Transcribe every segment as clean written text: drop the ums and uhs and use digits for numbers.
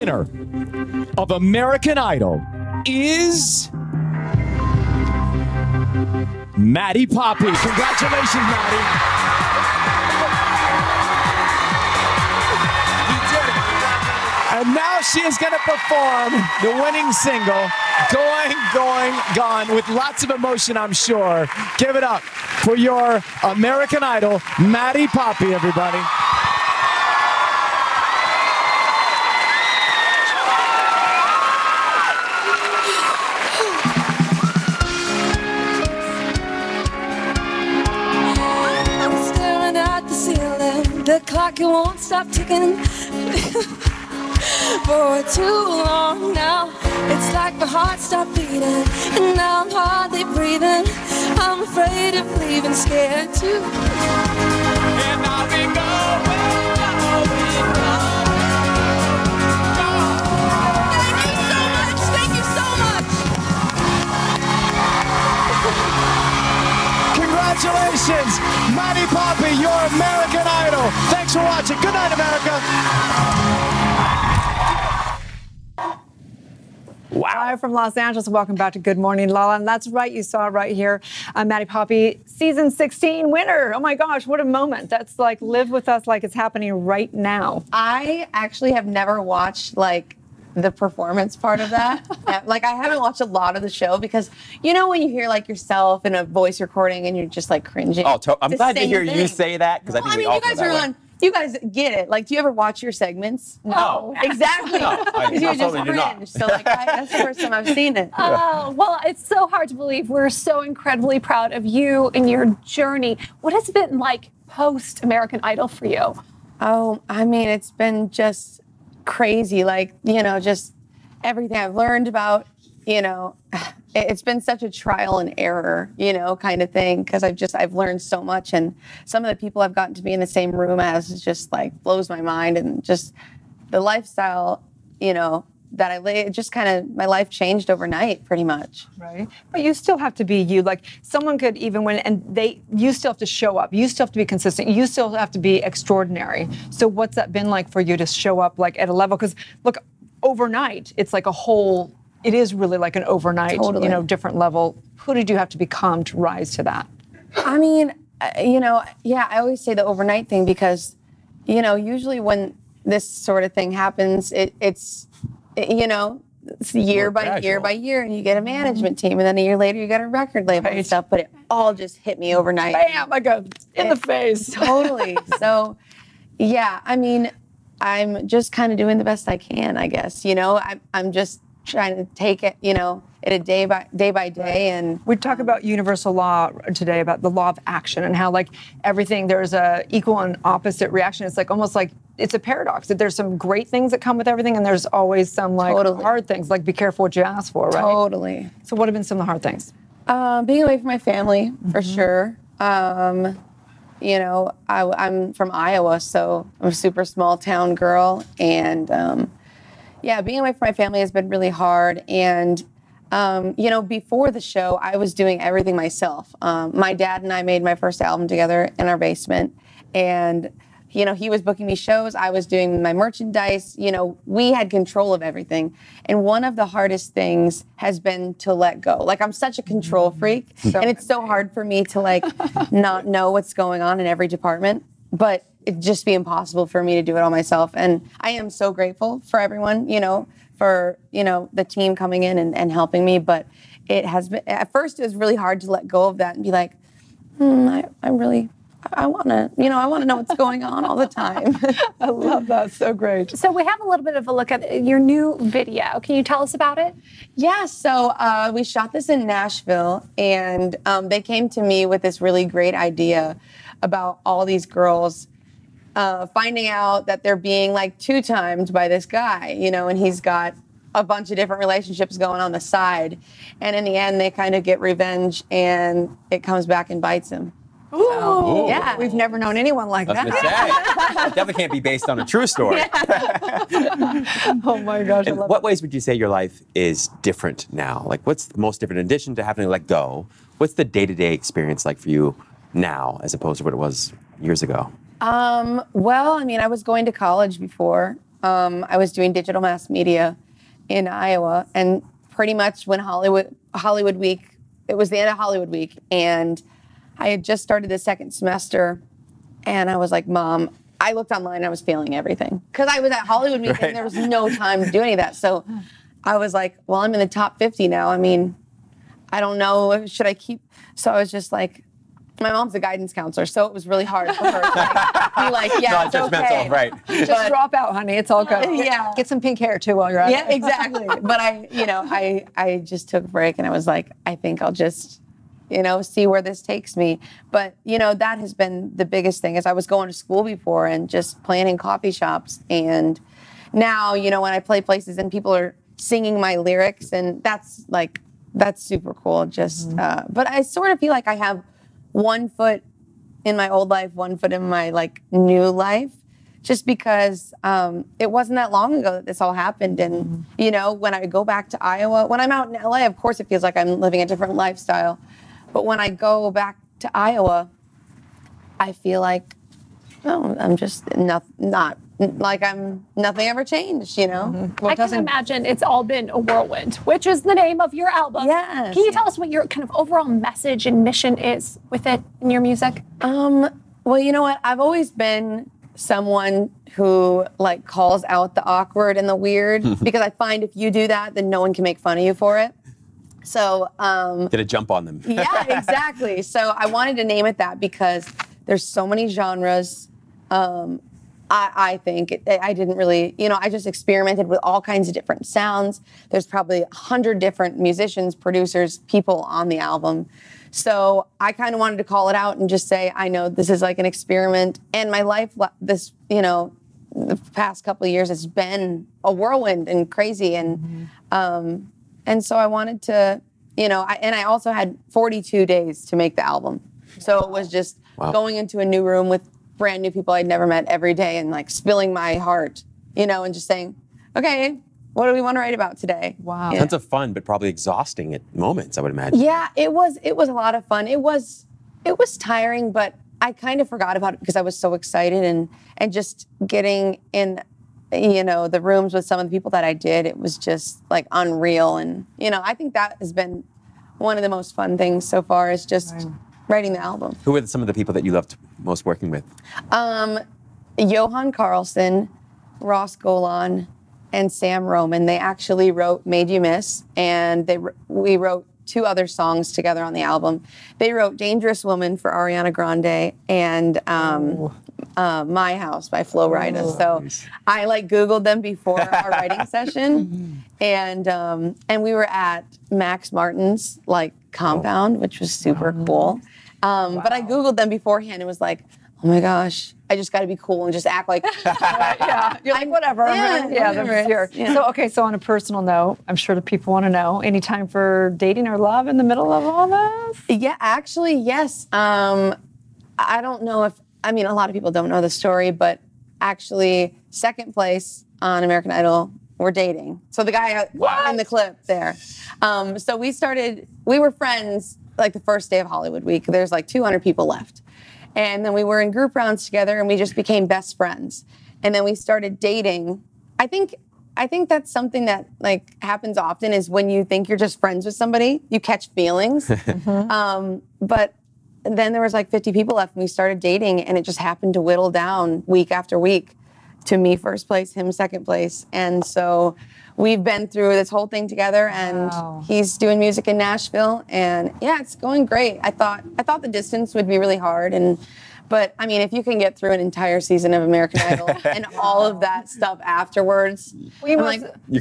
Winner of American Idol is Maddie Poppe. Congratulations, Maddie. You did it. And now she is going to perform the winning single, Going, Going, Gone, with lots of emotion, I'm sure. Give it up for your American Idol, Maddie Poppe, everybody. The clock, it won't stop ticking for too long now. It's like my heart stopped beating, and now I'm hardly breathing. I'm afraid of leaving, scared too. And I've been going. Thank you so much. Thank you so much. Congratulations, Maddie Poppe, your American Idol. Thanks for watching. Good night, America. Wow. Live from Los Angeles. Welcome back to Good Morning Lala. And that's right, you saw right here, Maddie Poppe, season 16 winner. Oh my gosh, what a moment. That's like, live with us like it's happening right now. I actually have never watched like the performance part of that. Like, I haven't watched a lot of the show because, you know, when you hear like yourself in a voice recording and you're just like cringing. Oh, I'm glad to hear you say that because I think we all feel that way. You guys get it. Like, do you ever watch your segments? No. Exactly. Because you just cringe. So, like, that's the first time I've seen it. Oh, well, it's so hard to believe. We're so incredibly proud of you and your journey. What has it been like post-American Idol for you? Oh, I mean, it's been just crazy. Like, you know, just everything I've learned about, you know, it's been such a trial and error, you know, kind of thing, because I've learned so much, and some of the people I've gotten to be in the same room as is just like blows my mind, and just the lifestyle, you know, that I live, just kind of, my life changed overnight pretty much. Right. But you still have to be you. like someone could even win you still have to show up. You still have to be consistent. You still have to be extraordinary. So what's that been like for you to show up like at a level? Because look, overnight, it's like it is really like an overnight, you know, different level. Who did you have to become to rise to that? I mean, you know, yeah, I always say the overnight thing because, you know, usually when this sort of thing happens, it's, you know, it's year by year, and you get a management team, and then a year later you got a record label and stuff, but it all just hit me overnight. Bam, like in the face. Totally. So, yeah, I mean, I'm just kind of doing the best I can, I guess. You know, I'm just trying to take it, you know, a day by day. And we talk about universal law today, about the law of action, and how like everything, there's a equal and opposite reaction. It's like almost like it's a paradox that there's some great things that come with everything, and there's always some like hard things, like be careful what you ask for, right? Totally. So what have been some of the hard things? Being away from my family, for sure. You know, I'm from Iowa, so I'm a super small town girl, and yeah, being away from my family has been really hard. And, you know, before the show, I was doing everything myself. My dad and I made my first album together in our basement. And, you know, he was booking me shows. I was doing my merchandise. You know, we had control of everything. And one of the hardest things has been to let go. Like, I'm such a control freak. And it's so hard for me to, like, not know what's going on in every department. But it'd just be impossible for me to do it all myself. And I am so grateful for everyone, you know, for, you know, the team coming in and helping me. But it has been, at first it was really hard to let go of that and be like, I want to, you know, I want to know what's going on all the time. I love that. So great. So we have a little bit of a look at your new video. Can you tell us about it? Yeah, so we shot this in Nashville, and they came to me with this really great idea about all these girls finding out that they're being like two-timed by this guy, you know, and he's got a bunch of different relationships going on the side. And in the end, they kind of get revenge, and it comes back and bites him. Ooh, yeah. We've never known anyone like that. Definitely can't be based on a true story. Oh my gosh. In what ways would you say your life is different now? Like, what's the most different? In addition to having to let go, what's the day-to-day experience like for you now as opposed to what it was years ago? Well, I mean, I was going to college before. I was doing digital mass media in Iowa, and pretty much when Hollywood Week, it was the end of Hollywood Week, and I had just started the second semester, and I was like, Mom, I looked online and I was failing everything because I was at Hollywood Week and there was no time to do any of that. So I was like, well, I'm in the top 50 now. I mean, I don't know, should I keep? So I was just like, my mom's a guidance counselor, so it was really hard for her to be like, yeah, it's okay. Right. Just drop out, honey. It's all good. Yeah. Get some pink hair too while you're at it. Yeah, exactly. But I just took a break and I was like, I think I'll just, see where this takes me. But, that has been the biggest thing is I was going to school before and just playing in coffee shops. And now, when I play places and people are singing my lyrics, and that's super cool. Just, but I sort of feel like I have one foot in my old life, one foot in my new life, just because it wasn't that long ago that this all happened. And, when I go back to Iowa, when I'm out in LA, of course it feels like I'm living a different lifestyle. But when I go back to Iowa, I feel like, I'm just not like nothing ever changed, Well, I can imagine it's all been a whirlwind, which is the name of your album. Yes. Can you tell us what your kind of overall message and mission is with it in your music? Well, you know what? I've always been someone who calls out the awkward and the weird because I find if you do that, then no one can make fun of you for it. So get a jump on them. Yeah, exactly. So I wanted to name it that because there's so many genres. I think I didn't really, I just experimented with all kinds of different sounds. There's probably 100 different musicians, producers, people on the album. So I kind of wanted to call it out and just say, I know this is like an experiment. And my life, the past couple of years has been a whirlwind and crazy. And so I wanted to, I also had 42 days to make the album. So it was just going into a new room with brand new people I'd never met every day and spilling my heart, and just saying, okay, what do we want to write about today? Wow. Tons of fun, but probably exhausting at moments, I would imagine. Yeah, it was a lot of fun. It was tiring, but I kind of forgot about it because I was so excited and just getting in, the rooms with some of the people that I did, it was just unreal. And, I think that has been one of the most fun things so far is just writing the album. Who were some of the people that you loved most working with? Johan Carlson, Ross Golan, and Sam Roman. They actually wrote Made You Miss, and we wrote 2 other songs together on the album. They wrote Dangerous Woman for Ariana Grande and My House by Flo Rida. So I Googled them before our writing session, and we were at Max Martin's compound, which was super cool. But I Googled them beforehand and was like, oh my gosh, I just got to be cool and just act like, yeah, you're like, whatever. That's here. Yeah. So on a personal note, I'm sure the people want to know, any time for dating or love in the middle of all this? Yeah, actually, yes. I don't know a lot of people don't know the story, but actually, second place on American Idol, we're dating. So the guy in the clip there. So we were friends the first day of Hollywood Week. There's 200 people left. And then we were in group rounds together and we just became best friends. And then we started dating. I think that's something that happens often is when you think you're just friends with somebody, you catch feelings. But then there was 50 people left and we started dating and it just happened to whittle down week after week to me first place, him second place. And so we've been through this whole thing together and he's doing music in Nashville and yeah, it's going great. I thought the distance would be really hard but if you can get through an entire season of American Idol and all of that stuff afterwards, you can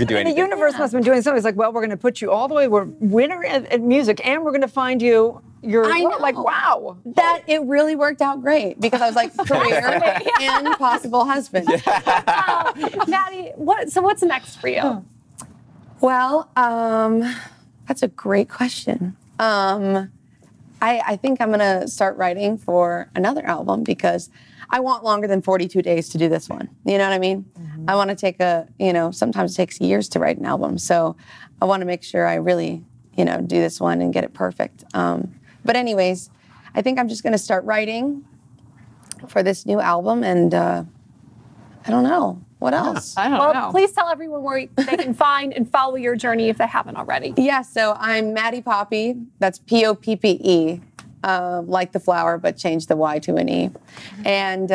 do anything. The universe must have been doing something. It's well, we're going to put you all the way. We're winner at music, and we're going to find you. I know. Wow. That it really worked out great because I was career and possible husband. Maddie, what's next for you? Well, that's a great question. I think I'm going to start writing for another album because I want longer than 42 days to do this one. You know what I mean? Mm-hmm. I want to take sometimes it takes years to write an album. So I want to make sure I really, do this one and get it perfect. But anyways, I think I'm just going to start writing for this new album and I don't know. What else? I don't Well, know. please tell everyone where they can find and follow your journey if they haven't already. Yeah, so I'm Maddie Poppe. That's Poppe. Like the flower, but change the Y to an E. And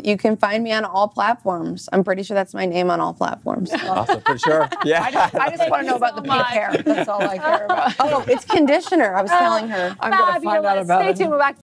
you can find me on all platforms. I'm pretty sure that's my name on all platforms. Awesome, for sure. Yeah. I just want to know about the pink hair. That's all I care about. Oh, it's conditioner. I was telling her. I'm going to find out Fabulous. about Stay it. tuned. We're back.